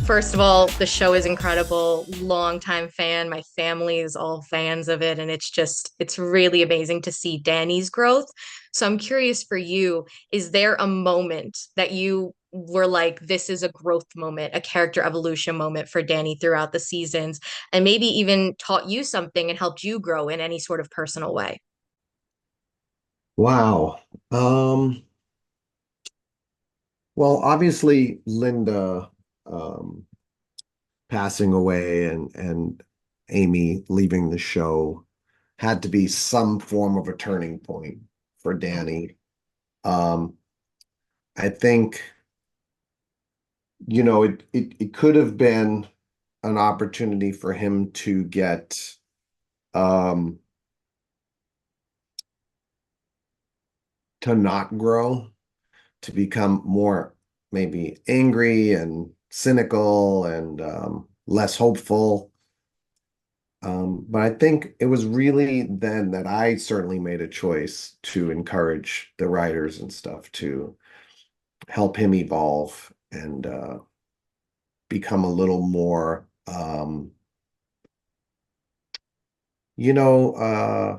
First of all, the show is incredible. Longtime fan. My family is all fans of it. And it's really amazing to see Danny's growth. So I'm curious for you, is there a moment that you were like, this is a growth moment, a character evolution moment for Danny throughout the seasons, and maybe even taught you something and helped you grow in any sort of personal way? Wow. Um, well, obviously Linda um passing away and Amy leaving the show had to be some form of a turning point for Danny. Um, I think, it could have been an opportunity for him to get um to not grow, to become more maybe angry and cynical and less hopeful. But I think it was really then that I certainly made a choice to encourage the writers and stuff to help him evolve and become a little more, you know, uh,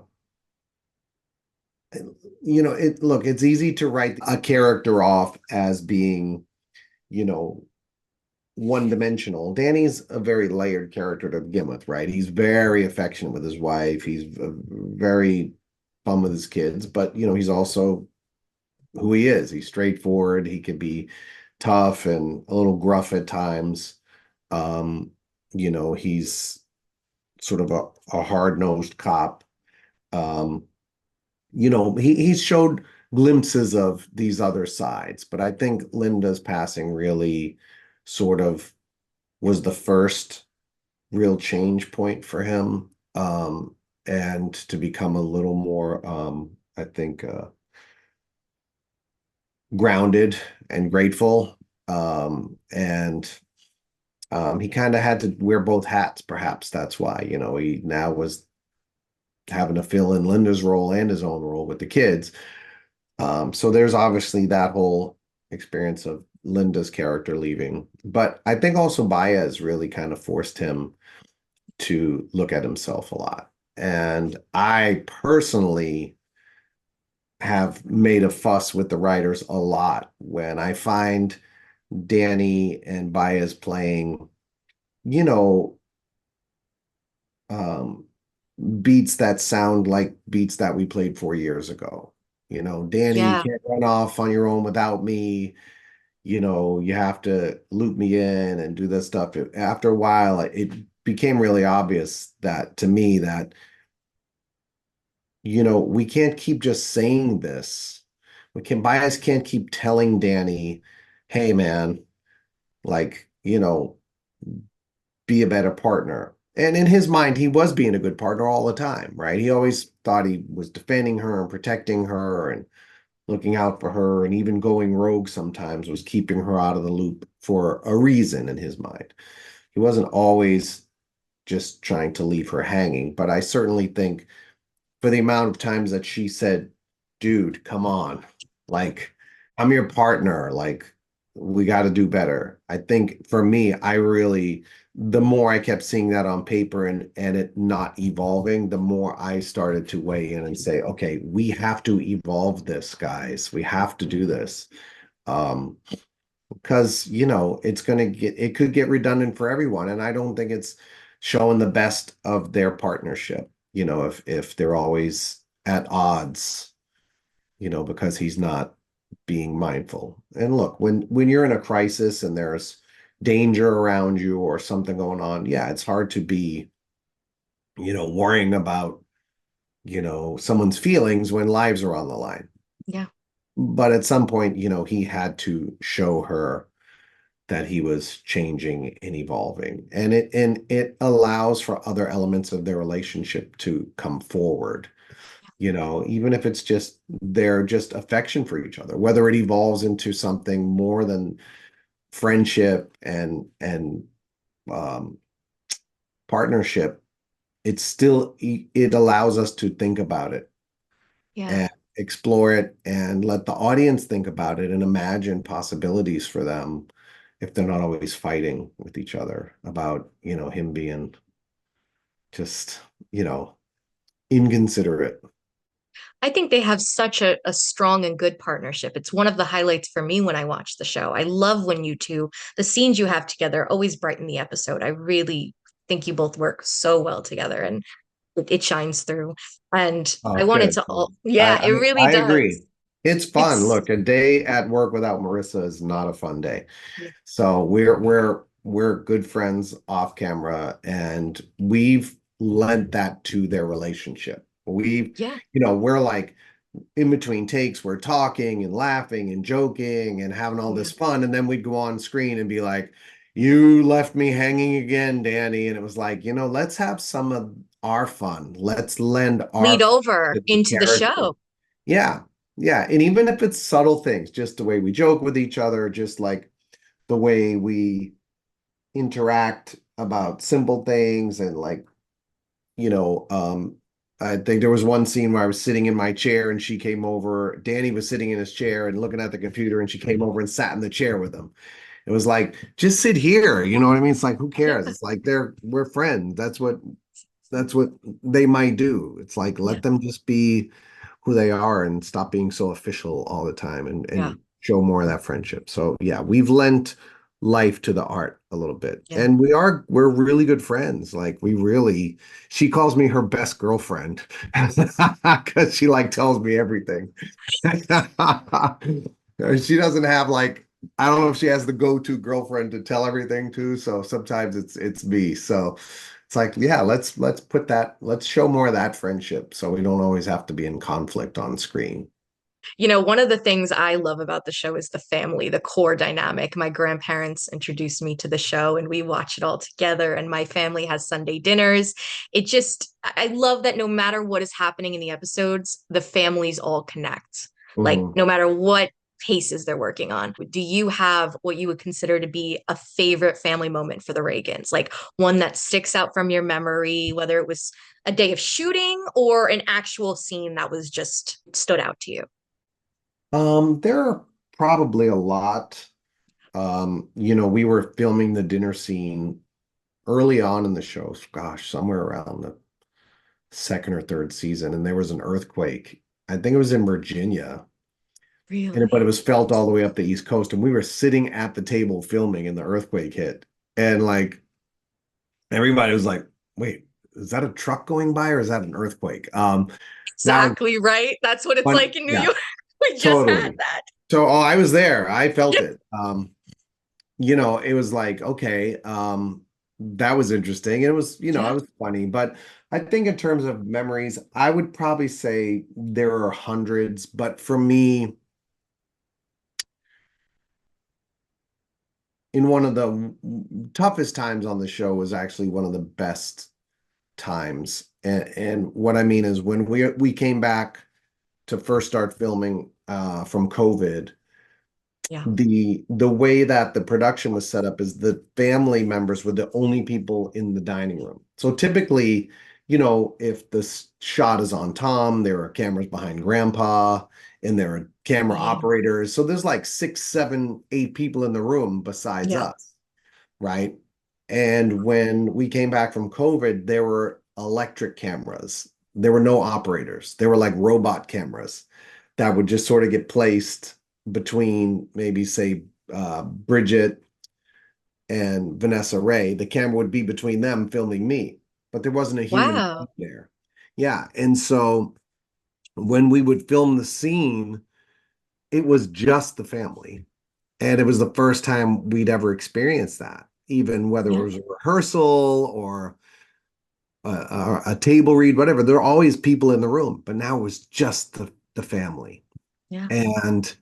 it's easy to write a character off as being, you know, one-dimensional. Danny's a very layered character to begin with, right? He's very affectionate with his wife. He's very fun with his kids, but he's also who he is. He's straightforward. He can be tough and a little gruff at times. Um, he's sort of a hard-nosed cop. Um, he's showed glimpses of these other sides, but I think Linda's passing really sort of was the first real change point for him. And to become a little more, I think, grounded and grateful. And he kind of had to wear both hats, perhaps that's why, he now was having to fill in Linda's role and his own role with the kids. So there's obviously that whole experience of Linda's character leaving. But I think also Baez really kind of forced him to look at himself a lot. And I personally have made a fuss with the writers a lot when I find Danny and Baez playing, you know, um, beats that sound like beats that we played 4 years ago. Danny, you Yeah. can't run off on your own without me. You have to loop me in and do this stuff. After a while, it became really obvious that to me that we can't keep just saying this. Bias can't keep telling Danny, hey man, like, be a better partner. And in his mind, he was being a good partner all the time, right? He always thought he was defending her and protecting her and looking out for her, and even going rogue sometimes was keeping her out of the loop for a reason in his mind. He wasn't always just trying to leave her hanging, but I certainly think for the amount of times that she said, dude, come on. Like, I'm your partner. Like, we got to do better. I think for me, the more I kept seeing that on paper and it not evolving, the more I started to weigh in and say, okay, we have to evolve this, guys. We have to do this. Um, because it could get redundant for everyone. And I don't think it's showing the best of their partnership, if they're always at odds, because he's not being mindful. And look, when you're in a crisis and there's danger around you or something going on, yeah, it's hard to be, worrying about, someone's feelings when lives are on the line. Yeah. But at some point, he had to show her that he was changing and evolving, and it allows for other elements of their relationship to come forward, even if it's just their just affection for each other, whether it evolves into something more than friendship and um, partnership. It allows us to think about it Yeah. and explore it and let the audience think about it and imagine possibilities for them, if they're not always fighting with each other about, him being just, you know, inconsiderate. I think they have such a strong and good partnership. It's one of the highlights for me when I watch the show. I love when you two, the scenes you have together always brighten the episode. I really think you both work so well together and it shines through. And I Oh, wanted good. to all, I, yeah, I it really I does. agree. It's fun. It's, Look, a day at work without Marissa is not a fun day. yeah, So we're good friends off camera, and we've lent that to their relationship. yeah, We're like in between takes, we're talking and laughing and joking and having all yeah. this fun, and then we'd go on screen and be like, "You left me hanging again, Danny." And it was like, let's have some of our fun. Let's lend our Lead fun over to the into the character. show. Yeah. Yeah. And even if it's subtle things, just the way we joke with each other, just like the way we interact about simple things and like, you know, um, I think there was one scene where I was sitting in my chair and she came over. Danny was sitting in his chair and looking at the computer, and she came over and sat in the chair with him. It was like, just sit here. You know what I mean? It's like, who Yeah, cares? It's like we're friends. That's what they might do. It's like, yeah, let them just be who they are and stop being so official all the time, and yeah, show more of that friendship. So yeah, we've lent life to the art a little bit. yeah. And we're really good friends. Like she calls me her best girlfriend because she like tells me everything. She doesn't have like, I don't know if she has the go-to girlfriend to tell everything to, so sometimes it's me. So it's like, yeah, let's show more of that friendship so we don't always have to be in conflict on screen. One of the things I love about the show is the family, the core dynamic. My grandparents introduced me to the show and we watch it all together, and my family has Sunday dinners. I love that no matter what is happening in the episodes, the families all connect. Like, Mhm. no matter what cases they're working on. Do you have what you would consider to be a favorite family moment for the Reagans? Like one that sticks out from your memory, whether it was a day of shooting or an actual scene that was just stood out to you? There are probably a lot. We were filming the dinner scene early on in the show, gosh, somewhere around the second or third season, and there was an earthquake. I think it was in Virginia, but it Really? was felt all the way up the East Coast, and we were sitting at the table filming, and the earthquake hit, and like everybody was like, "Wait, is that a truck going by, or is that an earthquake?" That was Exactly right. That's what it's one, like in New yeah, York. We just had totally. that. So, oh, I was there. I felt Yeah. it. It was like, okay, that was interesting. It was, it Yeah. was funny, but I think in terms of memories, I would probably say there are hundreds, but for me, in one of the toughest times on the show was actually one of the best times. And what I mean is when we came back to first start filming from COVID, Yeah. the way that the production was set up is the family members were the only people in the dining room. So typically, if the shot is on Tom, there are cameras behind Grandpa, and there are camera Yeah. operators. So there's like six, seven, eight people in the room besides Yeah. us, right? And when we came back from COVID, there were electric cameras. There were no operators. They were like robot cameras that would just sort of get placed between maybe say Bridget and Vanessa Ray. The camera would be between them filming me, but there wasn't a human Wow. there. Yeah. And so when we would film the scene, it was just the family. And it was the first time we'd ever experienced that, even whether it Yeah. was a rehearsal or a table read, whatever. There are always people in the room, but now it was just the family. Yeah. And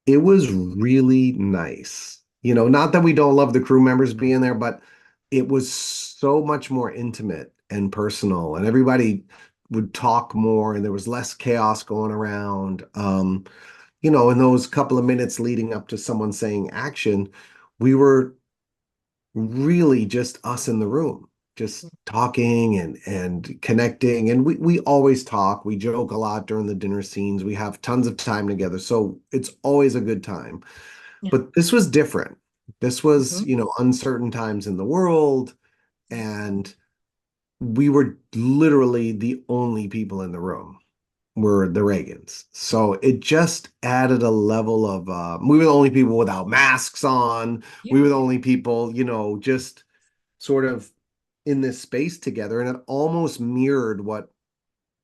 it was really nice. Not that we don't love the crew members being there, but it was so much more intimate and personal, and everybody would talk more, and there was less chaos going around. In those couple of minutes leading up to someone saying action, we were really just us in the room, just talking and connecting. And we always talk, we joke a lot during the dinner scenes. We have tons of time together. So it's always a good time. Yeah. But this was different. This was, Mhm. uncertain times in the world, and we were literally the only people in the room were the Reagans. So it just added a level of we were the only people without masks on. Yeah. We were the only people, just sort of in this space together. And it almost mirrored what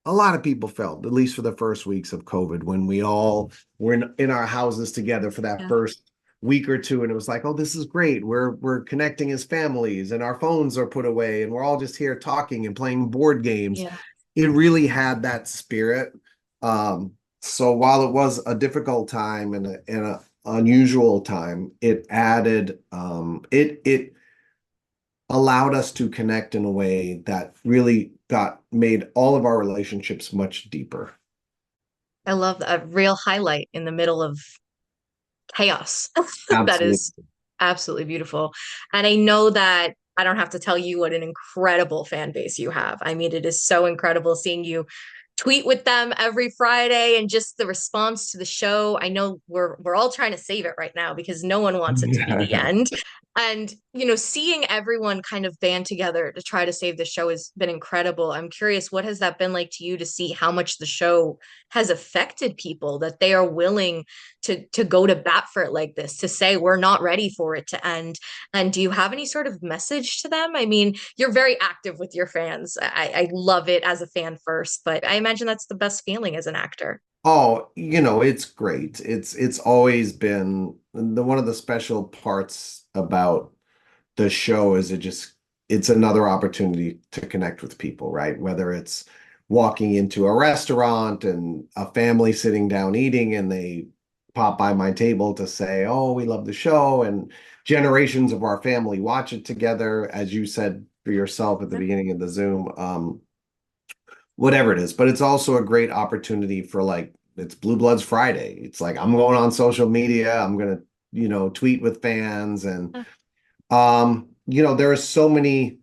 a lot of people felt, at least for the first weeks of COVID, when we all were in our houses together for that Yeah. first week or two. And it was like, oh, this is great. We're connecting as families, and our phones are put away, and we're all just here talking and playing board games. Yeah. It really had that spirit. So while it was a difficult time and a unusual time, it added it allowed us to connect in a way that really got made all of our relationships much deeper. I love that, a real highlight in the middle of chaos. That Absolutely. is absolutely beautiful. And I know that I don't have to tell you what an incredible fan base you have. I mean, it is so incredible seeing you tweet with them every Friday and just the response to the show. I know we're all trying to save it right now because no one wants it to be the Yeah. end. And seeing everyone kind of band together to try to save the show has been incredible. I'm curious, what has that been like to you to see how much the show has affected people, that they are willing to go to bat for it like this, to say we're not ready for it to end? And do you have any sort of message to them? I mean, you're very active with your fans. I love it as a fan first, but I imagine that's the best feeling as an actor. Oh, it's great. It's always been the one of the special parts about the show is it's another opportunity to connect with people, right? Whether it's walking into a restaurant and a family sitting down eating and they pop by my table to say, "Oh, we love the show," and generations of our family watch it together, as you said for yourself at the Yeah. beginning of the Zoom, whatever it is. But it's also a great opportunity for like it's Blue Bloods Friday. It's like I'm going on social media, I'm gonna, tweet with fans and there are so many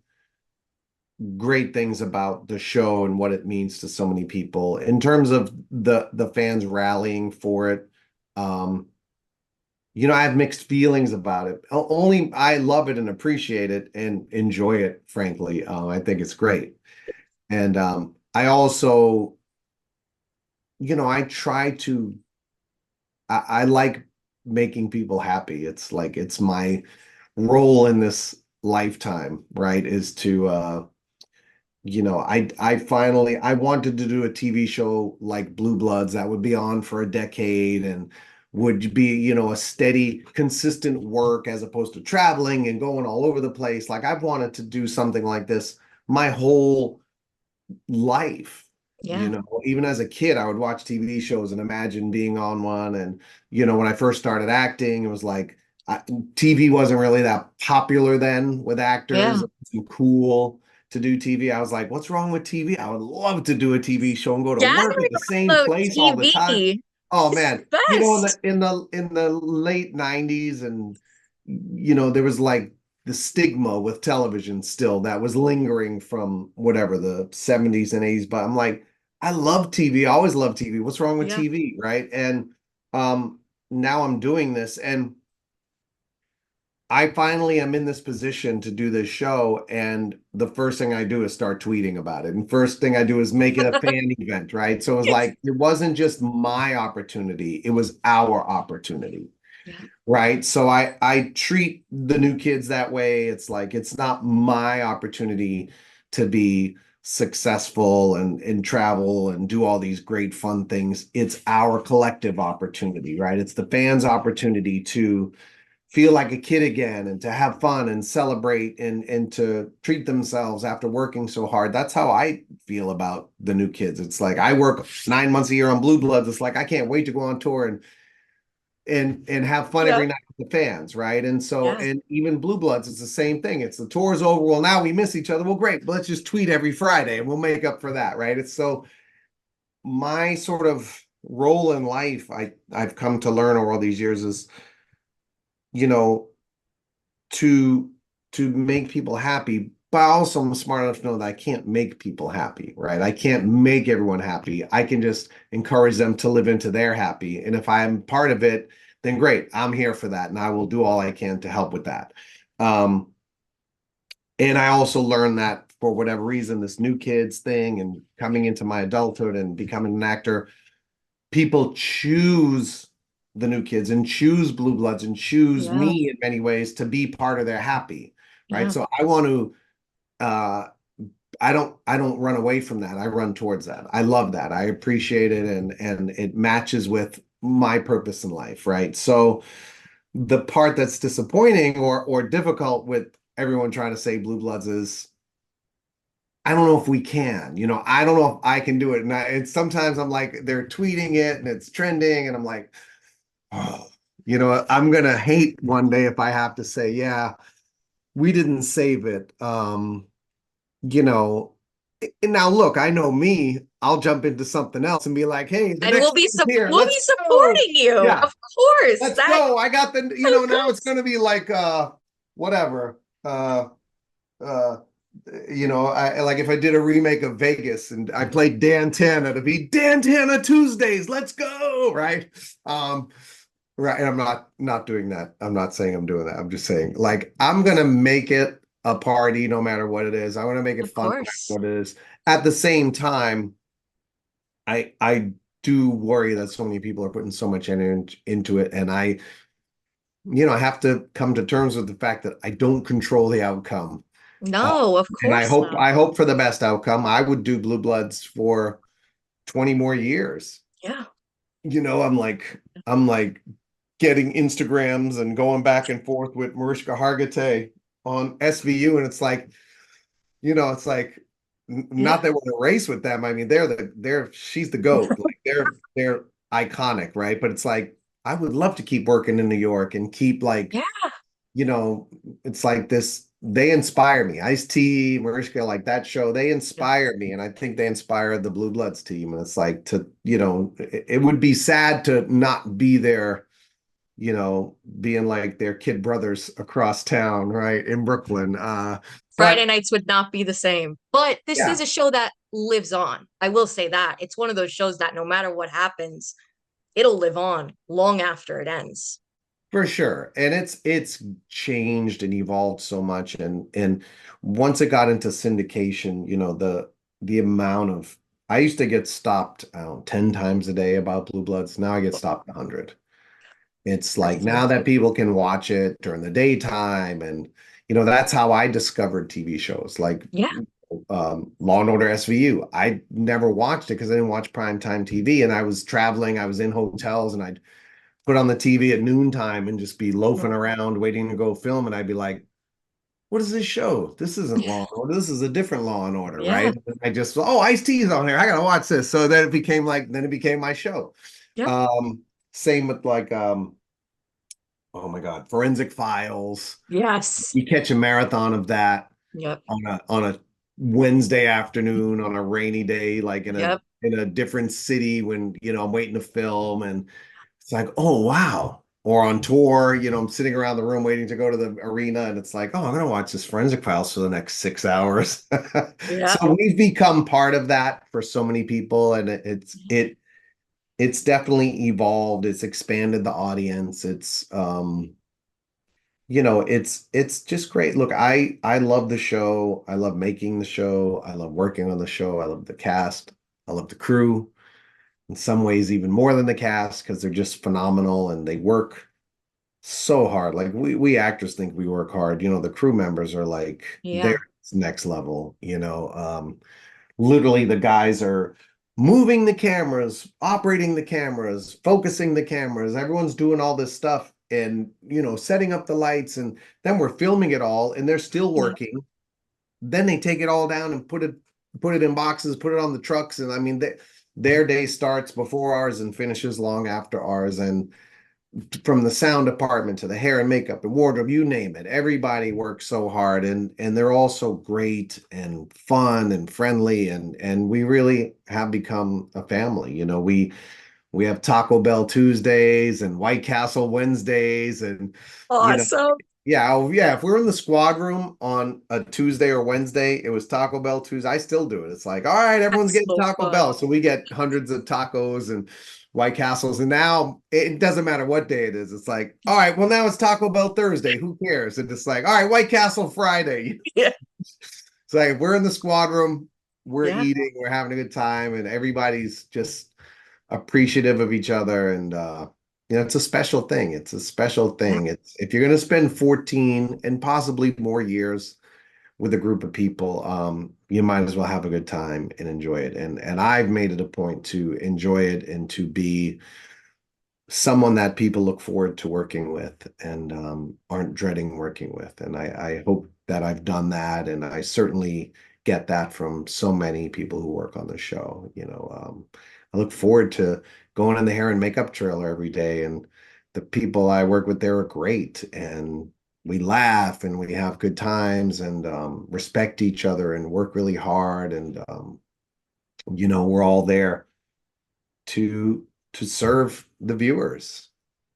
great things about the show and what it means to so many people in terms of the fans rallying for it. Um, I have mixed feelings about it. Only I love it and appreciate it and enjoy it, frankly. I think it's great. And I also, I try to I like making people happy. It's like it's my role in this lifetime, right? Is to I wanted to do a TV show like Blue Bloods that would be on for a decade and would be, a steady, consistent work as opposed to traveling and going all over the place. Like I've wanted to do something like this my whole life. Yeah. Even as a kid, I would watch TV shows and imagine being on one. And, when I first started acting, it was like TV wasn't really that popular then with actors. Yeah. It wasn't cool to do TV. I was like, what's wrong with TV? I would love to do a TV show and go to work Gathering at the same about place all the time. TV Oh is man, the best. in the late 90s and there was like the stigma with television still that was lingering from whatever the 70s and 80s. But I'm like, I love TV. I always love TV. What's wrong with Yeah. TV, right? And now I'm doing this and I finally am in this position to do this show, and the first thing I do is start tweeting about it. And first thing I do is make it a fan event, right? So it was like it wasn't just my opportunity, it was our opportunity, Yeah. right? So I treat the new kids that way. It's like it's not my opportunity to be successful and travel and do all these great fun things. It's our collective opportunity, right? It's the fans' opportunity to feel like a kid again and to have fun and celebrate and to treat themselves after working so hard. That's how I feel about the new kids. It's like I work 9 months a year on Blue Bloods. It's like I can't wait to go on tour and have fun Yeah. every night with the fans, right? And so Yeah. and even Blue Bloods, it's the same thing. It's the tour's over. Well, now we miss each other. Well, great. But let's just tweet every Friday and we'll make up for that, right? It's so my sort of role in life, I've come to learn over all these years is, you know, to make people happy, but also I'm smart enough to know that I can't make people happy, right? I can't make everyone happy. I can just encourage them to live into their happy. And if I'm part of it, then great, I'm here for that, and I will do all I can to help with that. Um, and I also learned that for whatever reason, this new kids thing and coming into my adulthood and becoming an actor, people choose the new kids and choose Blue Bloods and choose Yeah. me in many ways to be part of their happy, right? Yeah. So I want to uh I don't run away from that. I run towards that. I love that. I appreciate it and it matches with my purpose in life, right? So the part that's disappointing or difficult with everyone trying to say Blue Bloods is I don't know if we can. I don't know if I can do it. And sometimes I'm like, they're tweeting it and it's trending, and I'm like, oh, I'm gonna hate one day if I have to say, yeah, we didn't save it. You know, and now look, I know me, I'll jump into something else and be like, hey, the And next thing's here. we'll Let's be go. supporting you. Yeah, Of course. let's That go. I got now it's goes. gonna be like whatever. Uh I like if I did a remake of Vegas and I played Dan Tana, it'd be Dan Tana Tuesdays. Let's go, right? Um, right. And I'm not doing that. I'm not saying I'm doing that. I'm just saying like I'm gonna make it a party no matter what it is. I want to make it Of fun no matter course. what it is. At the same time, I do worry that so many people are putting so much energy into it, and I have to come to terms with the fact that I don't control the outcome. Uh, No, of and I course hope not. I hope for the best outcome. I would do Blue Bloods for 20 more years. Yeah. I'm like getting Instagrams and going back and forth with Mariska Hargitay on SVU, and it's like Yeah. not that we're in a race with them. I mean, she's the GOAT. Like they're iconic, right? But it's like I would love to keep working in New York and keep like Yeah. you know, it's like this, they inspire me. Ice-T, Mariska, like that show, they Yeah. inspire me. And I think they inspired the Blue Bloods team. And it's like it would be sad to not be there, being like their kid brothers across town, right? In Brooklyn. Friday But nights would not be the same. But this is yeah, a show that lives on. I will say that. It's one of those shows that no matter what happens, it'll live on long after it ends. for sure. And it's changed and evolved so much. And once it got into syndication, the amount of I used to get stopped, I don't know, 10 times a day about Blue Bloods. Now I get stopped 100. It's like That's fair. now that people can watch it during the daytime, and that's how I discovered TV shows like Yeah. Law and Order SVU. I never watched it because I didn't watch primetime TV, and I was traveling, I was in hotels, and I'd put on the TV at noontime and just be loafing around waiting to go film. And I'd be like, what is this show? This isn't Law and Order. This is a different Law and Order, Yeah. right? And I just, oh, Ice-T is on here. I gotta watch this. So then it became my show. Yep. Um, Same with like oh my God, Forensic Files. Yes. You catch a marathon of that Yep. on a Wednesday afternoon on a rainy day, like in a Yep. in a different city when I'm waiting to film, and it's like, oh wow. Or on tour, I'm sitting around the room waiting to go to the arena, and it's like, oh, I'm gonna watch this Forensic Files for the next 6 hours. Yep. So we've become part of that for so many people, and it's definitely evolved. It's expanded the audience. It's just great. Look, I love the show. I love making the show. I love working on the show. I love the cast. I love the crew. In some ways, even more than the cast because they're just phenomenal and they work so hard. Like we actors think we work hard. The crew members are like they're Yeah. next level. Literally the guys are moving the cameras, operating the cameras, focusing the cameras. Everyone's doing all this stuff and setting up the lights, and then we're filming it all and they're still Yeah. working. Then they take it all down and put it in boxes, put it on the trucks, and I mean their day starts before ours and finishes long after ours. And from the sound department to the hair and makeup and wardrobe, you name it. Everybody works so hard, and they're all so great and fun and friendly, and we really have become a family. We have Taco Bell Tuesdays and White Castle Wednesdays, and you know, Awesome. yeah, oh, yeah. If we're in the squad room on a Tuesday or Wednesday, it was Taco Bell Tuesday. I still do it. It's like, all right, everyone's That's getting so Taco fun. Bell, so we get hundreds of tacos, and White Castles. And now it doesn't matter what day it is. It's like, all right, well, now it's Taco Bell Thursday. Who cares? And it's like, all right, White Castle Friday. Yeah. It's like we're in the squad room, we're Yeah. eating, we're having a good time, and everybody's just appreciative of each other. And it's a special thing. It's a special Yeah. thing. It's if you're gonna spend 14 and possibly more years with a group of people, you might as well have a good time and enjoy it. And I've made it a point to enjoy it and to be someone that people look forward to working with and aren't dreading working with. And I hope that I've done that. And I certainly get that from so many people who work on the show. I look forward to going in the hair and makeup trailer every day. And the people I work with there are great. And we laugh and we have good times and respect each other and work really hard. And, we're all there to serve the viewers,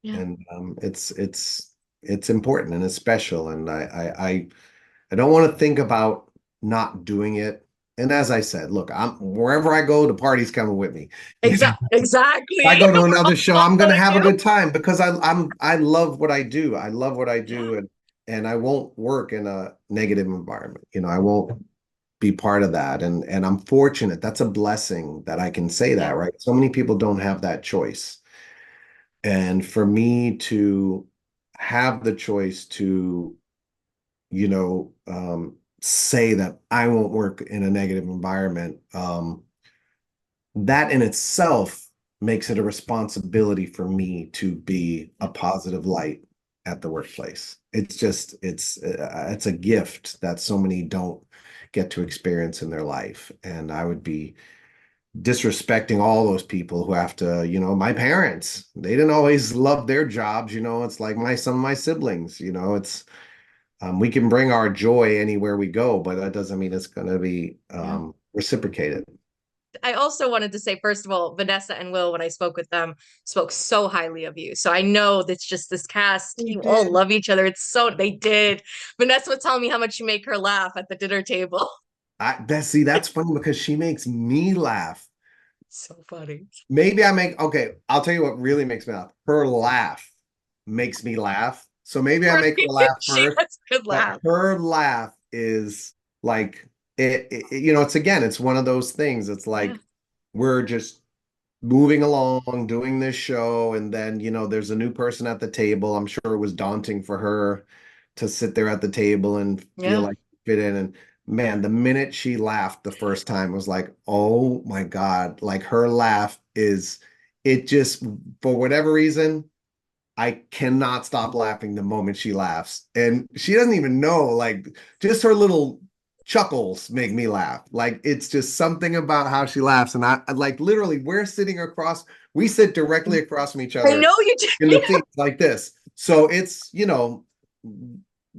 Yeah. and it's important and it's special, and I don't want to think about not doing it. And as I said, look, I'm wherever I go, the party's coming with me. Exactly. I go to another show, I'm gonna Totally have a do. good time because I love what I do. I love what I Yeah. do, and I won't work in a negative environment. I won't be part of that. And I'm fortunate. That's a blessing that I can say that, Yeah. right? So many people don't have that choice. And for me to have the choice to, say that I won't work in a negative environment, that in itself makes it a responsibility for me to be a positive light at the workplace. It's a gift that so many don't get to experience in their life. And I would be disrespecting all those people who have to, my parents, they didn't always love their jobs. It's like some of my siblings, it's we can bring our joy anywhere we go, but that doesn't mean it's going to be Yeah. reciprocated. I also wanted to say, first of all, Vanessa and Will, when I spoke with them, spoke so highly of you. So I know that's just this cast. They You all did. love each other. They did. Vanessa was telling me how much you make her laugh at the dinner table. That's funny because she makes me laugh. So funny. Maybe okay, I'll tell you what really makes me laugh. Her laugh makes me laugh. So maybe I Right? make her laugh She first, has a good but laugh. her laugh is like it's one of those things. It's Yeah. like we're just moving along, doing this show, and then, there's a new person at the table. I'm sure it was daunting for her to sit there at the table and feel Yeah. like fit in. And man, the minute she laughed the first time was like, oh my God, like her laugh it just, for whatever reason, I cannot stop laughing the moment she laughs. And she doesn't even know, like, just her little chuckles make me laugh. Like, it's just something about how she laughs. And like, literally, we sit directly across from each I other know you in do. the seats like this. So it's,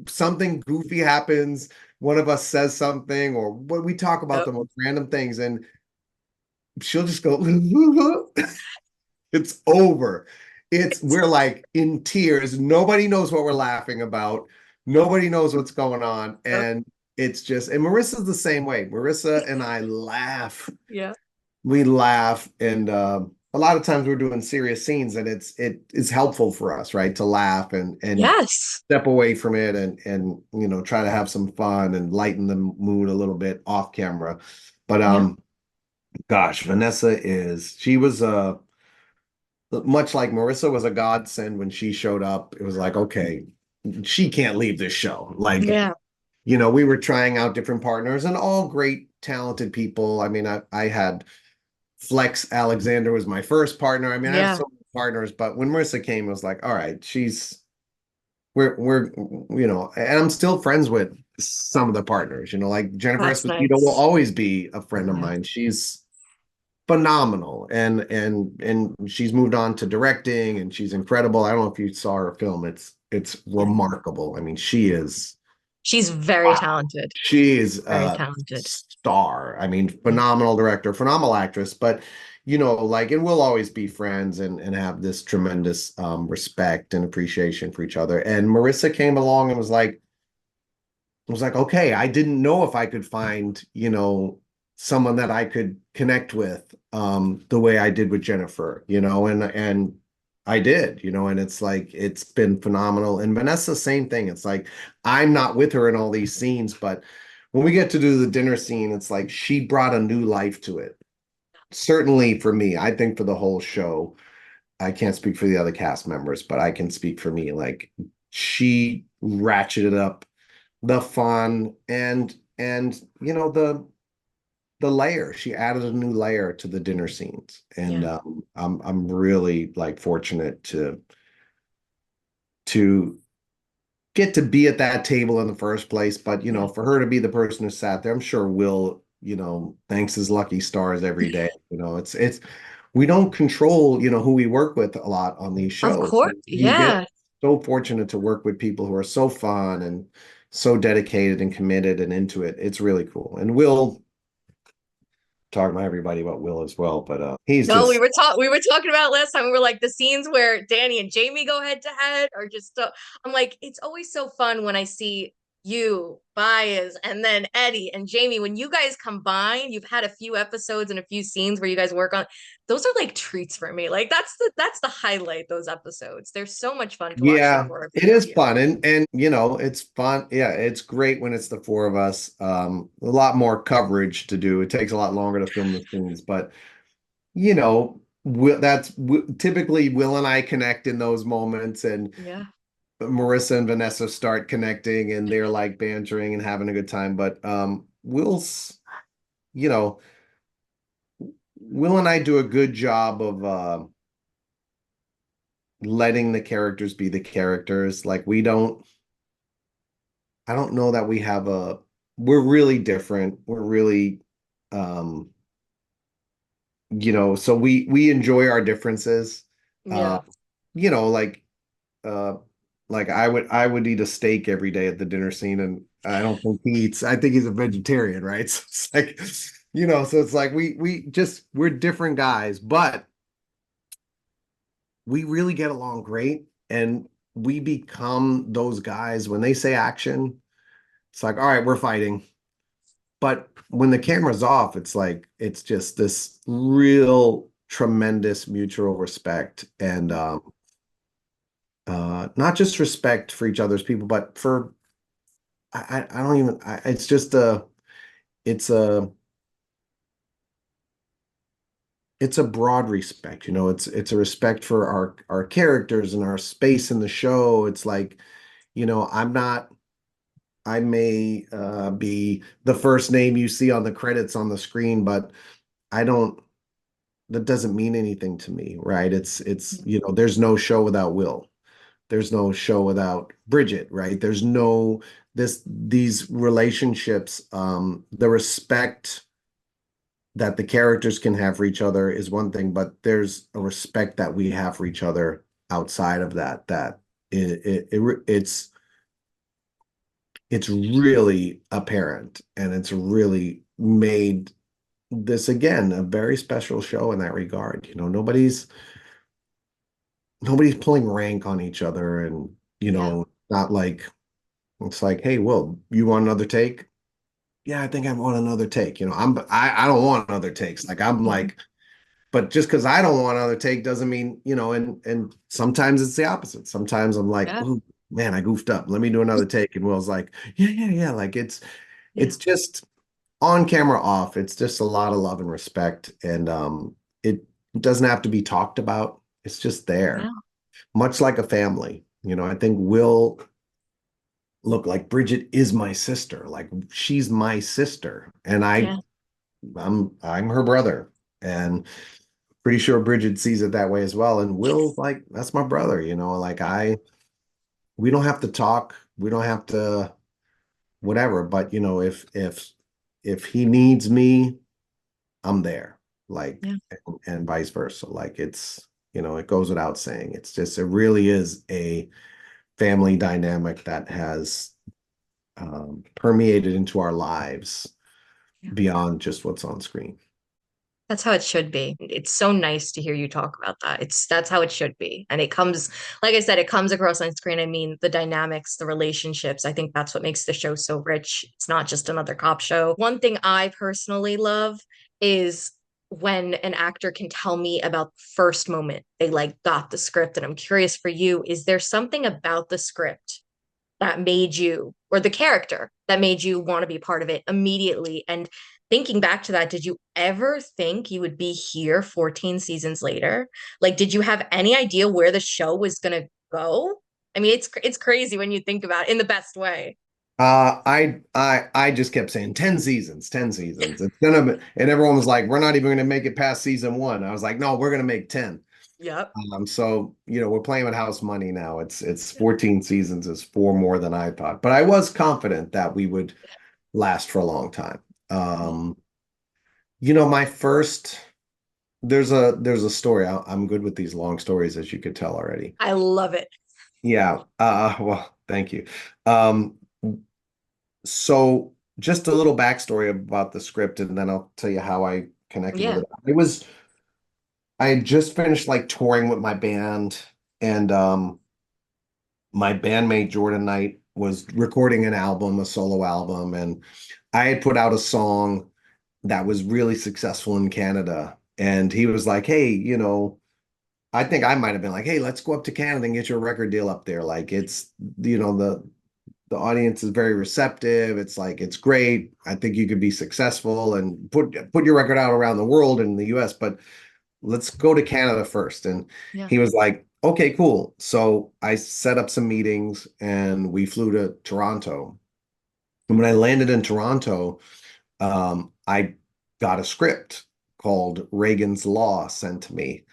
something goofy happens. One of us says something, or what we talk about Yep. the most random things, and she'll just go, it's over. We're like in tears. Nobody knows what we're laughing about. Nobody knows what's going on. Yep. And and Marissa's the same way. Marissa and I laugh. Yeah. We laugh. And a lot of times we're doing serious scenes and it is helpful for us, right? To laugh and Yes. step away from it and try to have some fun and lighten the mood a little bit off camera. But Yeah. gosh, she was much like Marissa was a godsend when she showed up. It was like, okay, she can't leave this show. Like, Yeah. we were trying out different partners and all great, talented people. I mean, I had Flex Alexander was my first partner. I mean, I have Yeah. so many partners, but when Marissa came, it was like, all right, we're, and I'm still friends with some of the partners, like Jennifer That's Esposito will nice. always be a friend of Yeah. mine. She's phenomenal and she's moved on to directing and she's incredible. I don't know if you saw her film. It's Yeah. remarkable. I mean, she is, She's very wow, talented. she is Very a talented. star. I mean, Yeah. phenomenal director, phenomenal actress, but like, and we'll always be friends and have this tremendous respect and appreciation for each other. And Marissa came along and was like, okay, I didn't know if I could find, someone that I could connect with the way I did with Jennifer, and I did, and it's like it's been phenomenal. And Vanessa, same thing. It's like I'm not with her in all these scenes, but when we get to do the dinner scene, it's like she brought a new life to it. Certainly for me, I think for the whole show, I can't speak for the other cast members, but I can speak for me. Like she ratcheted up the fun and the layer. She added a new layer to the dinner scenes, and Yeah. I'm really like fortunate to get to be at that table in the first place. But Yeah. for her to be the person who sat there, I'm sure Will, thanks his lucky stars every day. It's we don't control, who we work with a lot on these Of shows. course. We get Yeah. so fortunate to work with people who are so fun and so dedicated and committed and into it. It's really cool. And Will, talking to everybody about Will as well, but he's No, just we were talking about last time. We were like the scenes where Danny and Jamie go head to head are just so I'm like, it's always so fun when I see you, Baez, and then Eddie and Jamie. When you guys combine, you've had a few episodes and a few scenes where you guys work on those are like treats for me. Like that's the highlight, those episodes. They're so much fun to watch the yeah, four of it you. is Yeah. fun and it's fun. Yeah, it's great when it's the four of us. A lot more coverage to do. It takes a lot longer to film the scenes, but typically Will and I connect in those moments, and Yeah. Marissa and Vanessa start connecting, and they're like bantering and having a good time. But you know, Will and I do a good job of letting the characters be the characters. Like I don't know that we're really different. We're really, um, so we enjoy our differences. Uh, Yeah. you know, like, uh, like I would eat a steak every day at the dinner scene, and I don't think he eats. I think he's a vegetarian, right? So it's like, so it's like we're different guys, but we really get along great, and we become those guys when they say action. It's like, all right, we're fighting. But when the camera's off, it's like it's just this real tremendous mutual respect and not just respect for each other's people, but for I don't even it's just it's a it's a broad respect, it's a respect for our characters and our space in the show. It's like, I'm not I may be the first name you see on the credits on the screen, but I don't that doesn't mean anything to me, right? There's no show without Will. There's no show without Bridget, right? There's no these relationships, the respect that the characters can have for each other is one thing, but there's a respect that we have for each other outside of that it's really apparent, and it's really made this again a very special show in that regard. Nobody's pulling rank on each other, and Yeah. not like it's like, hey, Will, you want another take? Yeah, I think I want another take. I don't want another takes. Like I'm Mhm. like, but just because I don't want another take doesn't mean, and sometimes it's the opposite. Sometimes I'm like, Yeah. oh man, I goofed up. Let me do another take. And Will's like, yeah, yeah, yeah. Like Yeah. it's just on camera, off. It's just a lot of love and respect. And it doesn't have to be talked about. It's just there, Yeah. much like a family. I think Will look like Bridget is my sister. Like she's my sister. And Yeah. I'm her brother. And pretty sure Bridget sees it that way as well. And Will's like, that's my brother, like we don't have to talk. We don't have to whatever. But if he needs me, I'm there. Like, Yeah. and vice versa. Like it goes without saying. It really is a family dynamic that has permeated into our lives Yeah. beyond just what's on screen. That's how it should be. It's so nice to hear you talk about that. That's how it should be. And it comes, like I said, it comes across on screen. I mean, the dynamics, the relationships. I think that's what makes the show so rich. It's not just another cop show. One thing I personally love is when an actor can tell me about the first moment they like got the script. And I'm curious for you, is there something about the script that made you, or the character that made you want to be part of it immediately? And thinking back to that, did you ever think you would be here 14 seasons later? Like, did you have any idea where the show was going to go? I mean, it's crazy when you think about it in the best way. I just kept saying 10 seasons, 10 seasons. It's gonna be, and everyone was like, we're not even gonna make it past season one. I was like, no, we're gonna make 10. Yep. So we're playing with house money now. It's 14 seasons, is four more than I thought. But I was confident that we would last for a long time. Um, my first there's a story. I'm good with these long stories, as you could tell already. I love it. Yeah. Well, thank you. Um, so just a little backstory about the script, and then I'll tell you how I connected with Yeah. it. I had just finished like touring with my band, and my bandmate Jordan Knight was recording an album, a solo album, and I had put out a song that was really successful in Canada. And he was like, hey, I think I might have been like, hey, let's go up to Canada and get your record deal up there. Like it's, the audience is very receptive. It's like it's great. I think you could be successful and put your record out around the world and in the US, but let's go to Canada first. And Yeah. he was like, okay, cool. So I set up some meetings and we flew to Toronto. And when I landed in Toronto, I got a script called Reagan's Law sent to me.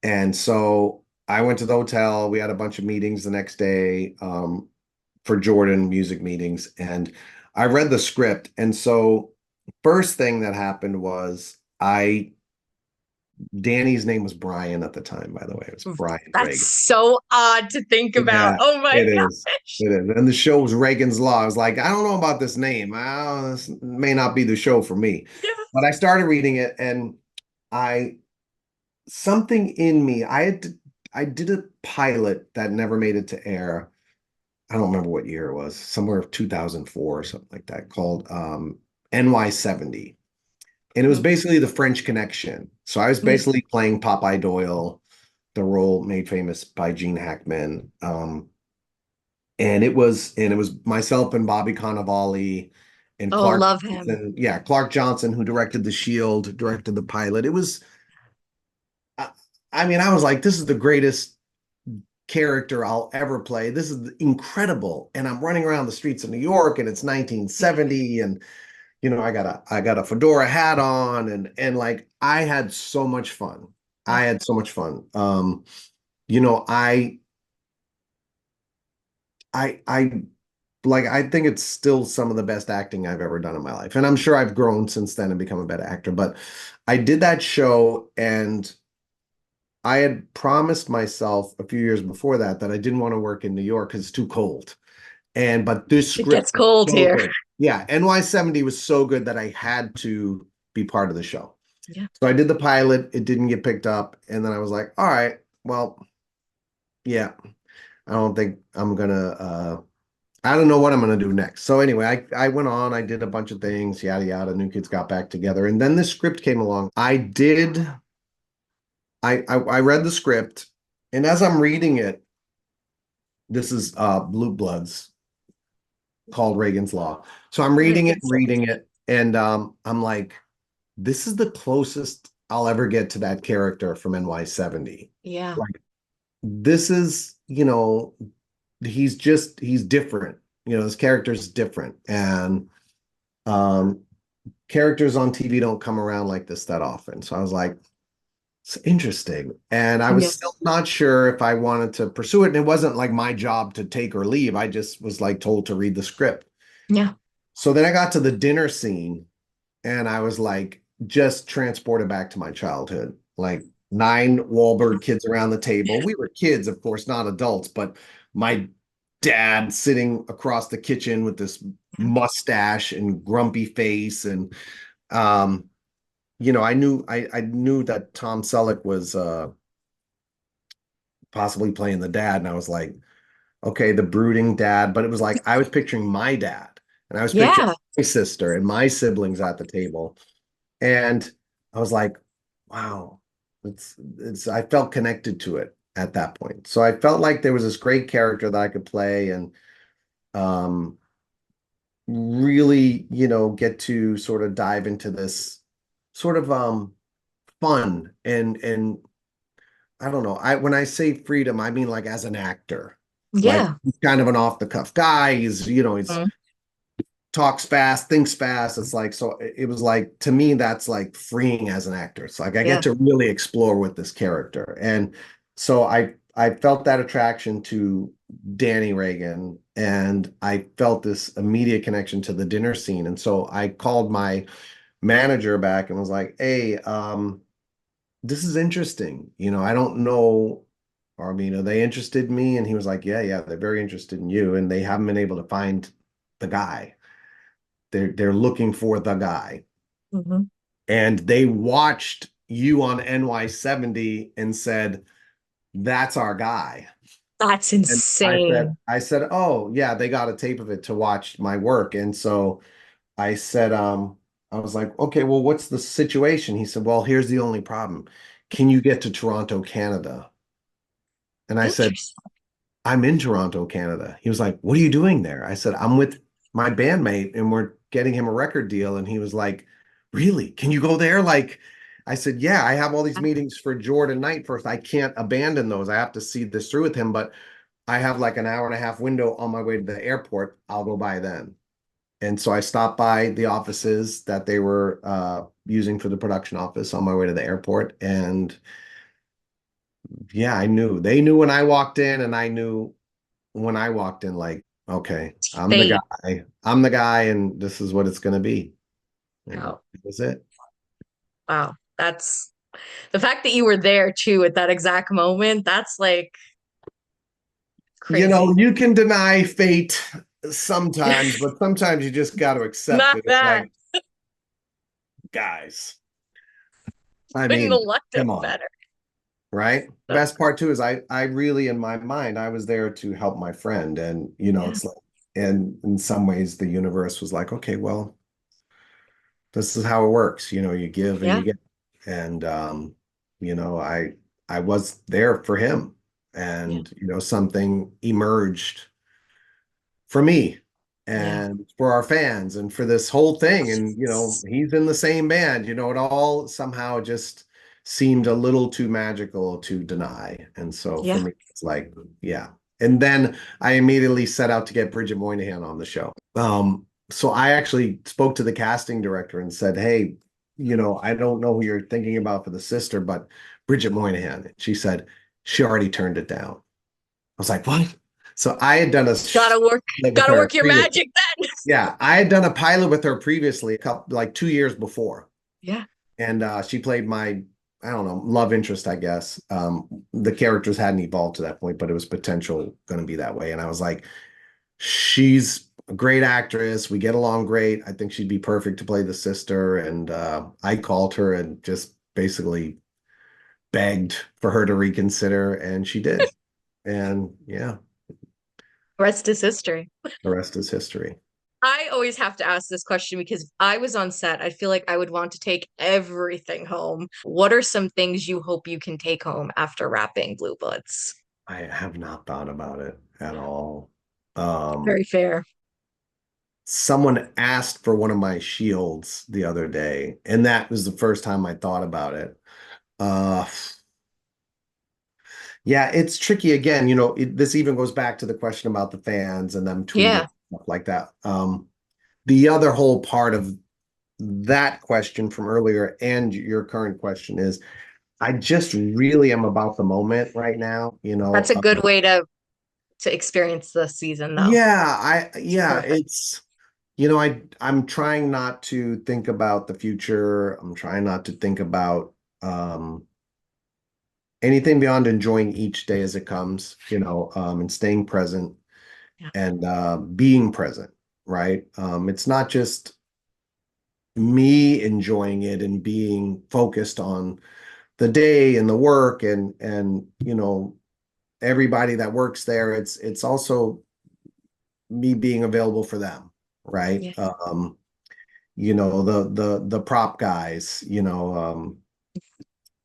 And so I went to the hotel. We had a bunch of meetings the next day, for Jordan, music meetings, and I read the script. And so first thing that happened was Danny's name was Brian at the time, by the way. It was Brian That's Reagan. so odd to think about. Yeah, Oh my it is. gosh. It is. And the show was Reagan's Law. I was like, I don't know about this name. This may not be the show for me. Yeah. But I started reading it, and I something in me, I did a pilot that never made it to air. I don't remember what year it was, somewhere 2004 or something like that, called NY70. And it was basically the French Connection. So I was Mm. basically playing Popeye Doyle, the role made famous by Gene Hackman. And it was myself and Bobby Cannavale and Oh, Clark love him. Johnson. Yeah, Clark Johnson, who directed The Shield, directed the pilot. I, I mean, I was like, this is the greatest character I'll ever play. This is incredible. And I'm running around the streets of New York, and it's 1970, and I got a fedora hat on, and like I had so much fun. Yeah. I had so much fun. You know, I like I think it's still some of the best acting I've ever done in my life. And I'm sure I've grown since then and become a better actor, but I did that show, and I had promised myself a few years before that I didn't want to work in New York because it's too cold. But this It script gets was cold so here. good. Yeah, NY70 was so good that I had to be part of the show. Yeah. So I did the pilot, it didn't get picked up, and then I was like, all right, well, yeah, I don't think I'm gonna I don't know what I'm gonna do next. So anyway, I went on, I did a bunch of things, yada yada, New Kids got back together, and then this script came along. I read the script, and as I'm reading it, this is Blue Bloods, called Reagan's Law. So I'm reading it, and I'm like, this is the closest I'll ever get to that character from NY70. Yeah. Like this is, he's different. His character's different. And um characters on TV don't come around like this that often. So I was like, it's interesting. And I Yeah. was still not sure if I wanted to pursue it. And it wasn't like my job to take or leave. I just was like told to read the script. Yeah. So then I got to the dinner scene, and I was like just transported back to my childhood. Like 9 Wahlberg kids around the table. We were kids, of course, not adults, but my dad sitting across the kitchen with this Yeah. mustache and grumpy face. And um, I knew that Tom Selleck was possibly playing the dad, and I was like, okay, the brooding dad, but it was like I was picturing my dad, and I was picturing Yeah. my sister and my siblings at the table, and I was like, wow, it's I felt connected to it at that point. So I felt like there was this great character that I could play and um really, get to sort of dive into this sort of fun and I don't know. When I say freedom, I mean like as an actor. Like Yeah. he's kind of an off the cuff guy. He's Mm. talks fast, thinks fast. It's like so it was like to me that's like freeing as an actor. It's like I get Yeah. to really explore with this character. And so I felt that attraction to Danny Reagan and I felt this immediate connection to the dinner scene. And so I called my manager back and was like, "Hey, this is interesting. I don't know. I mean, are they interested in me?" And he was like, "Yeah, yeah, they're very interested in you, and they haven't been able to find the guy. They're looking for the guy, Hmm. and they watched you on NY70 and said that's our guy." That's And I said, insane. I said, "Oh yeah, they got a tape of it to watch my work." And so I said, I was like, "Okay, well, what's the situation?" He said, "Well, here's the only problem. Can you get to Toronto, Canada?" And I said, Interesting. "I'm in Toronto, Canada." He was like, "What are you doing there?" I said, "I'm with my bandmate and we're getting him a record deal." And he was like, "Really? Can you go there?" Like, I said, "Yeah, I have all these meetings for Jordan Knight first. I can't abandon those. I have to see this through with him, but I have like an hour and a half window on my way to the airport. I'll go by then." And so I stopped by the offices that they were using for the production office on my way to the airport. And yeah, I knew. They knew when I walked in, and I knew when I walked in, like, okay, I'm the Fate. guy. I'm the guy, and this is what it's going to be. And Oh, that was it. wow. That's the fact that you were there too at that exact moment. That's like crazy. You can deny fate sometimes, but sometimes you just got to accept Not it. It's that. like, guys, I Couldn't mean, have lucked come up on, better. right? The That's best part too is I really, in my mind, I was there to help my friend. And, yeah. it's like, and in some ways, the universe was like, okay, well, this is how it works. You give and Yeah. you get. And I was there for him. Yeah. And something emerged for me Yeah. and for our fans and for this whole thing. And he's in the same band. It all somehow just seemed a little too magical to deny. And so for Yeah. me, it's like, yeah. And then I immediately set out to get Bridget Moynahan on the show. So I actually spoke to the casting director and said, "Hey, I don't know who you're thinking about for the sister, but Bridget Moynahan." She said she already turned it down. I was like, "What?" So I had done a Gotta work, pilot with gotta her work your previously. magic then. Yeah, I had done a pilot with her previously, a couple like 2 years before, Yeah. and she played my, I don't know, love interest, I guess. The characters hadn't evolved to that point, but it was potential going to be that way. And I was like, she's a great actress. We get along great. I think she'd be perfect to play the sister. And I called her and just basically begged for her to reconsider, and she did. And yeah, Rest is history. the rest is history. I always have to ask this question because if I was on set, I feel like I would want to take everything home. What are some things you hope you can take home after wrapping Blue Bloods? I have not thought about it at all. Very fair. Someone asked for one of my shields the other day, and that was the first time I thought about it. Uh, yeah, it's tricky again. This even goes back to the question about the fans and them tweeting Yeah, stuff like that. The other whole part of that question from earlier and your current question is, I just really am about the moment right now. that's a good way to experience the season though. It's Yeah, perfect. I'm trying not to think about the future. I'm trying not to think about um anything beyond enjoying each day as it comes, and staying present Yeah. and being present, right? It's not just me enjoying it and being focused on the day and the work and everybody that works there. It's also me being available for them, right? Yeah. The prop guys, Ian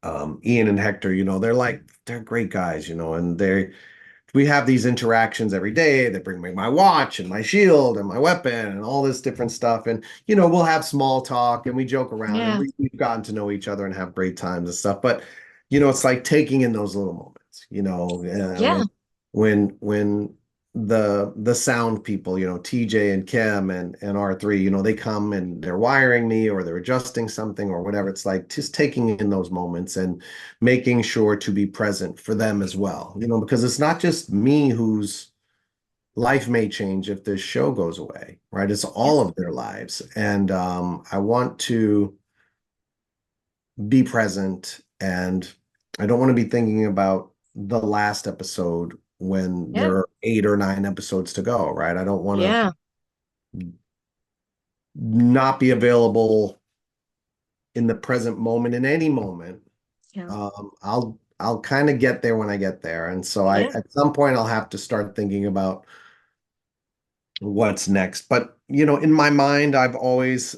and Hector, they're great guys, and we have these interactions every day. They bring me my watch and my shield and my weapon and all this different stuff. And, we'll have small talk and we joke around and Yeah. we've gotten to know each other and have great times and stuff. But, it's like taking in those little moments, Yeah. when the sound people, TJ and Kim and R3, they come and they're wiring me or they're adjusting something or whatever. It's like just taking in those moments and making sure to be present for them as well, because it's not just me whose life may change if this show goes away, right? It's Yeah. all of their lives. And I want to be present, and I don't want to be thinking about the last episode when Yeah. there are 8 or 9 episodes to go, right? I don't want to Yeah. not be available in the present moment in any moment. Yeah. I'll kind of get there when I get there. And so I Yeah. at some point I'll have to start thinking about what's next. But in my mind, I've always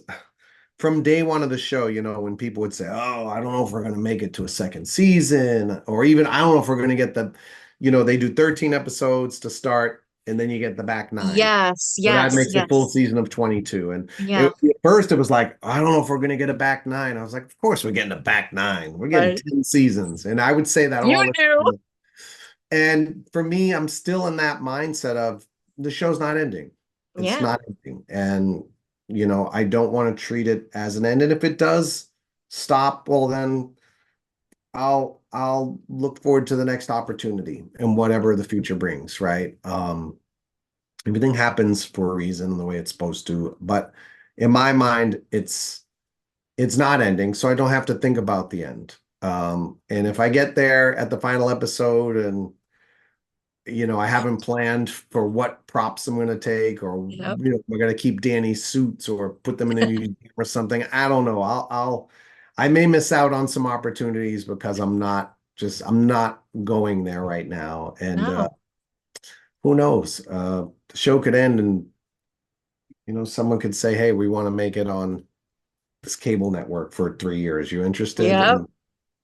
from day one of the show, when people would say, "Oh, I don't know if we're going to make it to a second season," or even I don't know if we're going to get they do 13 episodes to start, and then you get the back nine. Yes. So that Yes. makes a full Yes. season of 22. And Yeah. at first it was like, I don't know if we're going to get a back nine. I was like, of course we're getting a back nine. We're getting But 10 seasons. And I would say that you all the knew. time. And for me, I'm still in that mindset of the show's not ending. It's Yeah. not ending. And, I don't want to treat it as an end. And if it does stop, well, then I'll look forward to the next opportunity and whatever the future brings, right? Everything happens for a reason the way it's supposed to. But in my mind, it's not ending, so I don't have to think about the end. And if I get there at the final episode and I haven't planned for what props I'm going to take, or Yep. we're going to keep Danny's suits or put them in a museum or something. I don't know. I may miss out on some opportunities because I'm not going there right now. And No. who knows? The show could end, and someone could say, "Hey, we want to make it on this cable network for 3 years. You interested?" Yep. And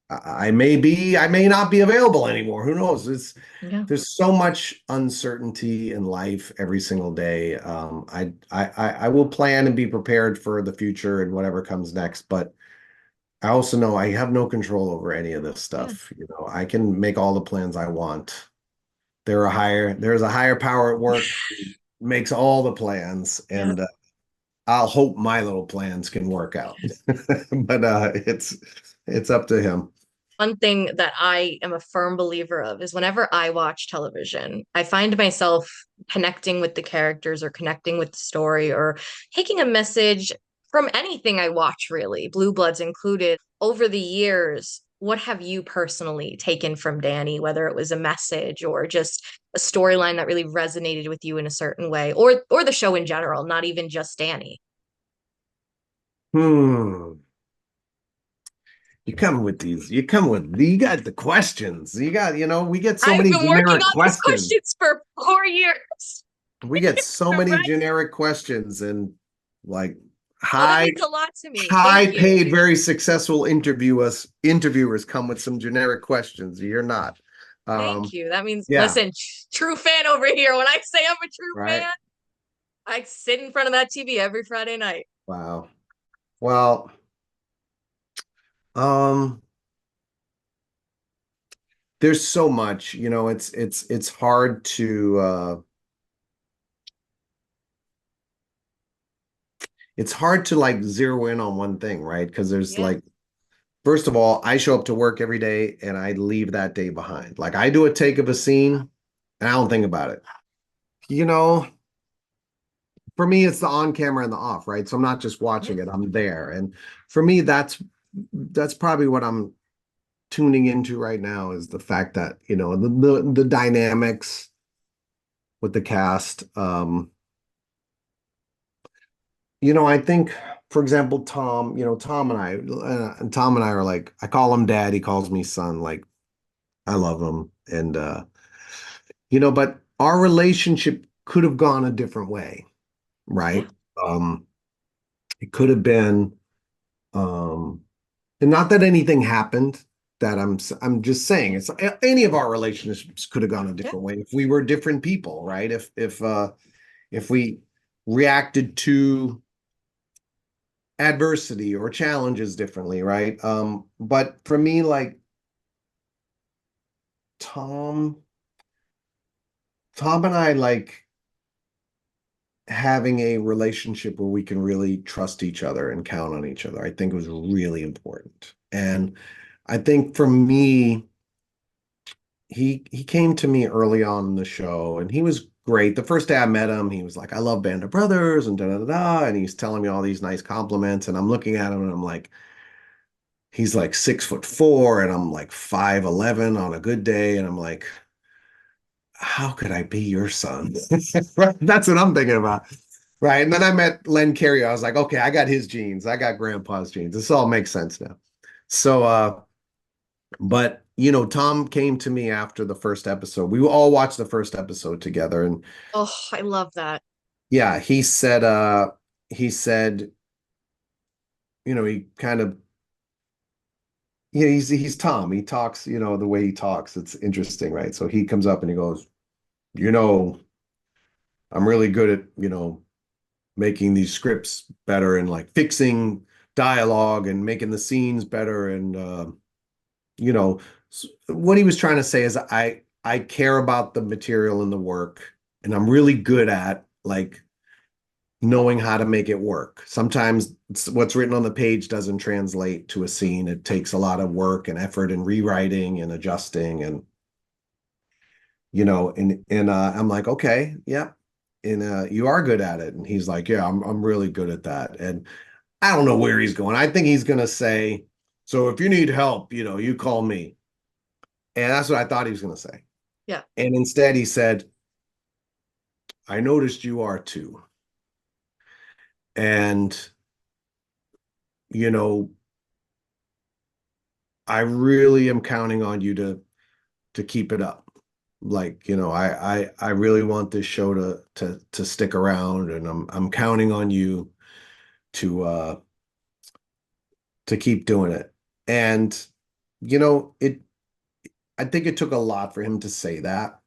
I may not be available anymore. Who knows? Yeah. There's so much uncertainty in life every single day. I will plan and be prepared for the future and whatever comes next, but I also know I have no control over any of this Yeah. stuff. I can make all the plans I want. There's a higher power at work who makes all the plans, Yeah. and I'll hope my little plans can work out. But it's up to him. One thing that I am a firm believer of is whenever I watch television, I find myself connecting with the characters or connecting with the story or taking a message from anything I watch, really, Blue Bloods included. Over the years, what have you personally taken from Danny, whether it was a message or just a storyline that really resonated with you in a certain way, or the show in general, not even just Danny? Hmm. You got the questions. We get so I've many been working generic on these questions. questions for 4 years. We get so many Right? generic questions and like Oh, that high, means a lot to me. high Thank you. paid, very successful interviewers come with some generic questions. You're not. Thank Um, you. That means, yeah, listen, true fan over here. When I say I'm a true right. fan, I sit in front of that TV every Friday night. Wow. Well, um, there's so much, it's hard to like zero in on one thing, right? Because there's Yeah. like, first of all, I show up to work every day and I leave that day behind. Like I do a take of a scene and I don't think about it. You know, for me, it's the on camera and the off, right? So I'm not just Yeah. watching it, I'm there. And for me, that's probably what I'm tuning into right now is the fact that, the dynamics with the cast. I think, for example, Tom, Tom and I are like, I call him dad, he calls me son. Like, I love him. And, but our relationship could have gone a different way, Yeah. right? Um, it could have been, um, and not that anything happened that I'm just saying it's any of our relationships could have gone a Yeah. different way if we were different people, right? If we reacted to adversity or challenges differently, right? But for me, like Tom, Tom and I like having a relationship where we can really trust each other and count on each other. I think it was really important. And I think for me, he came to me early on in the show and he was great. The first day I met him, he was like, I love Band of Brothers and da da da da. And he's telling me all these nice compliments. And I'm looking at him and I'm like, he's like 6'4", and I'm like 5'11" on a good day. And I'm like, how could I be your son? Right? That's what I'm thinking about. Right. And then I met Len Carey. I was like, okay, I got his genes. I got grandpa's genes. This all makes sense now. So but Tom came to me after the first episode. We all watched the first episode together. And Oh, I love that. yeah, he said, he kind of he's Tom. He talks, the way he talks. It's interesting, right? So he comes up and he goes, you know, I'm really good at, making these scripts better and like fixing dialogue and making the scenes better. And you know, what he was trying to say is I care about the material and the work, and I'm really good at like knowing how to make it work. Sometimes what's written on the page doesn't translate to a scene. It takes a lot of work and effort and rewriting and adjusting and I'm like, okay, yeah. And you are good at it. And he's like, yeah, I'm really good at that. And I don't know where he's going. I think he's gonna say, so if you need help, you call me. And that's what I thought he was gonna say. Yeah. And instead he said, I noticed you are too. And you know, I really am counting on you to keep it up. Like, I really want this show to stick around, and I'm counting on you to to keep doing it. And it I think it took a lot for him to say that.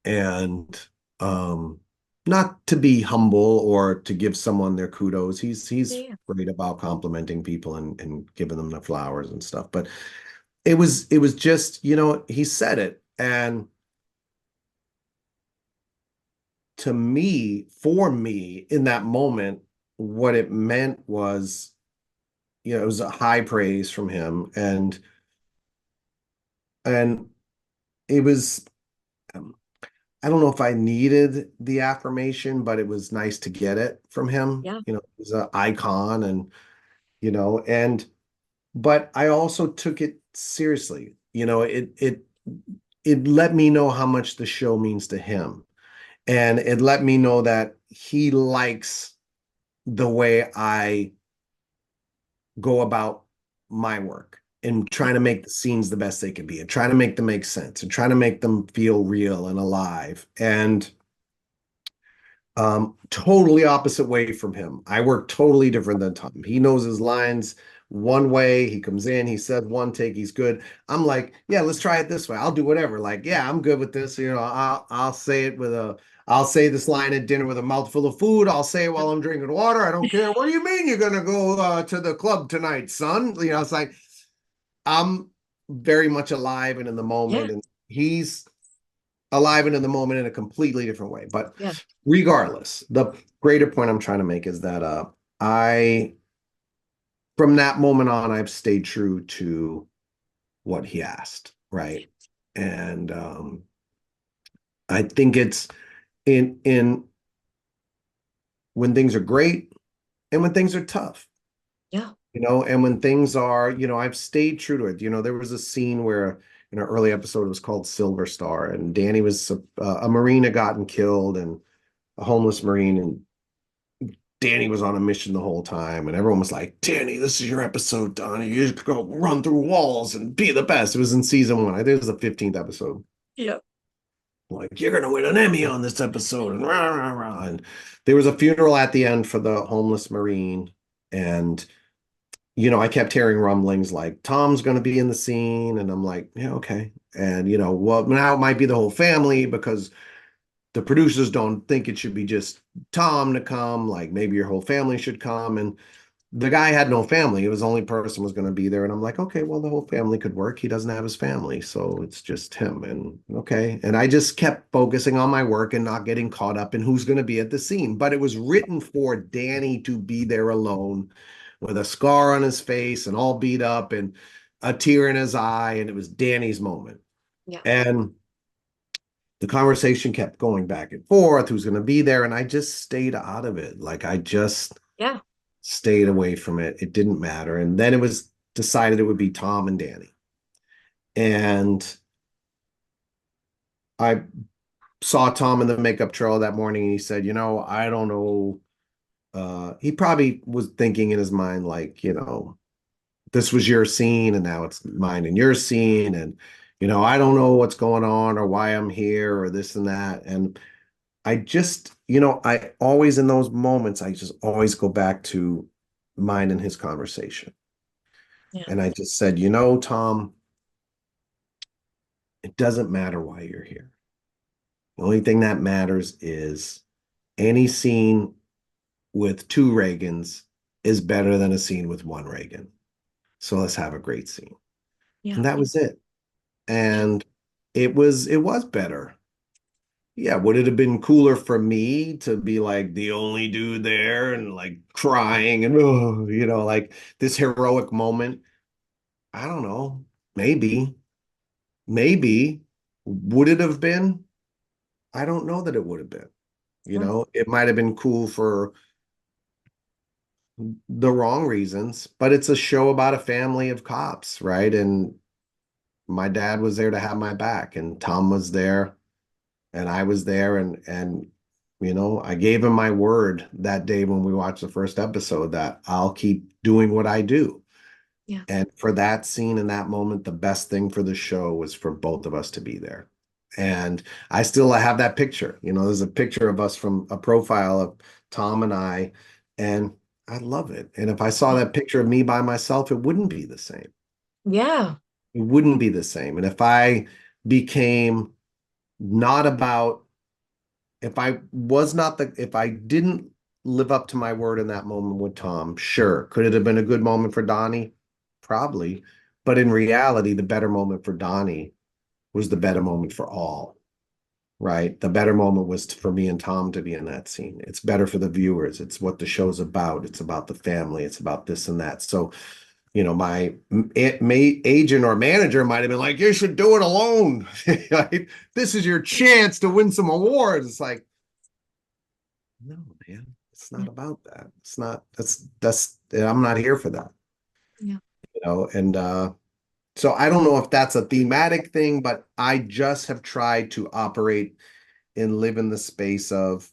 And um not to be humble or to give someone their kudos. He's Yeah. great about complimenting people and giving them the flowers and stuff. But it was just, he said it. And to me, for me, in that moment, what it meant was, it was a high praise from him. And it was um, I don't know if I needed the affirmation, but it was nice to get it from him. Yeah. He's an icon, and but I also took it seriously. It let me know how much the show means to him. And it let me know that he likes the way I go about my work and trying to make the scenes the best they can be and trying to make them make sense and trying to make them feel real and alive. And totally opposite way from him. I work totally different than Tom. He knows his lines one way. He comes in, he says one take, he's good. I'm like, yeah, let's try it this way. I'll do whatever. Like, yeah, I'm good with this. I'll say it I'll say this line at dinner with a mouthful of food. I'll say it while I'm drinking water. I don't care. What do you mean you're gonna go to the club tonight, son? It's like I'm very much alive and in the Yeah. moment, and he's alive and in the moment in a completely different way. But Yeah. regardless, the greater point I'm trying to make is that I from that moment on, I've stayed true to what he asked, right? And I think it's in when things are great and when things are tough. Yeah. And when things are, I've stayed true to it. There was a scene where in an early episode it was called Silver Star, and Danny was a Marine had gotten killed, and a homeless Marine, and Danny was on a mission the whole time, and everyone was like, Danny, this is your episode, Donnie. You have to go run through walls and be the best. It was in season one. I think it was the 15th episode. Yeah. Like, you're gonna win an Emmy on this episode, and rah, rah, rah. And there was a funeral at the end for the homeless Marine, and I kept hearing rumblings like Tom's going to be in the scene, and I'm like, yeah, okay. And well, now it might be the whole family because the producers don't think it should be just Tom to come. Like maybe your whole family should come. And the guy had no family. It was the only person was going to be there. And I'm like, okay, well, the whole family could work. He doesn't have his family, so it's just him. And okay. And I just kept focusing on my work and not getting caught up in who's going to be at the scene. But it was written for Danny to be there alone with a scar on his face and all beat up and a tear in his eye. And it was Danny's moment. Yeah. And the conversation kept going back and forth, who's going to be there. And I just stayed out of it. Like I just stayed away from it. It didn't matter. And then it was decided it would be Tom and Danny. And I saw Tom in the makeup trailer that morning, and he said, I don't know. He probably was thinking in his mind, like, this was your scene and now it's mine and your scene. And, I don't know what's going on or why I'm here or this and that. And I just, I always in those moments, I just always go back to mine and his conversation. Yeah. And I just said, Tom, it doesn't matter why you're here. The only thing that matters is any scene with two Reagans is better than a scene with one Reagan. So let's have a great scene. Yeah. And that was it. And it was better. Yeah, would it have been cooler for me to be like the only dude there and like crying and like this heroic moment? I don't know. Maybe. Would it have been? I don't know that it would have been. It might have been cool for the wrong reasons, but it's a show about a family of cops, right? And my dad was there to have my back, and Tom was there, and I was there, and I gave him my word that day when we watched the first episode that I'll keep doing what I do. Yeah. And for that scene in that moment, the best thing for the show was for both of us to be there. And I still have that picture. There's a picture of us from a profile of Tom and I, and I love it. And if I saw that picture of me by myself, it wouldn't be the same. Yeah. It wouldn't be the same. And if I became not about, if I didn't live up to my word in that moment with Tom, sure. Could it have been a good moment for Donnie? Probably. But in reality, the better moment for Donnie was the better moment for all, right? The better moment was for me and Tom to be in that scene. It's better for the viewers. It's what the show's about. It's about the family. It's about this and that. So, my agent or manager might have been like, you should do it alone. Like, this is your chance to win some awards. It's like, no, man, it's not about that. It's not, I'm not here for that. Yeah. And so I don't know if that's a thematic thing, but I just have tried to operate and live in the space of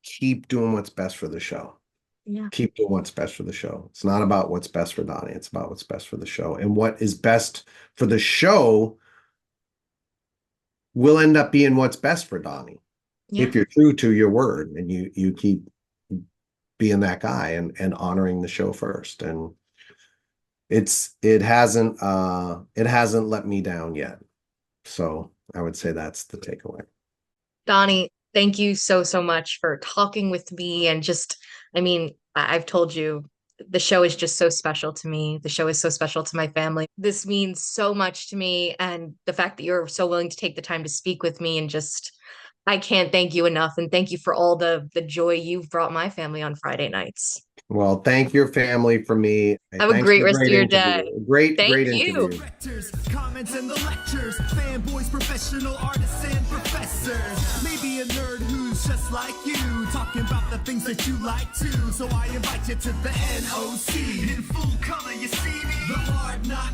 keep doing what's best for the show. Yeah. Keep doing what's best for the show. It's not about what's best for Donnie. It's about what's best for the show. And what is best for the show will end up being what's best for Donnie. Yeah. If you're true to your word and you keep being that guy and honoring the show first. And it hasn't let me down yet. So I would say that's the takeaway. Donnie, thank you so much for talking with me. And just, I've told you, the show is just so special to me. The show is so special to my family. This means so much to me. And the fact that you're so willing to take the time to speak with me, and just, I can't thank you enough. And thank you for all the joy you've brought my family on Friday nights. Well, thank your family for me. Have a great rest of your day. Great Thank interview. Comments and the lectures, fanboys, professional artists and professors. Maybe a nerd who's just like you, talking about the things that you like too. So I invite you to the NOC. In full color, you see me. The Hard Knock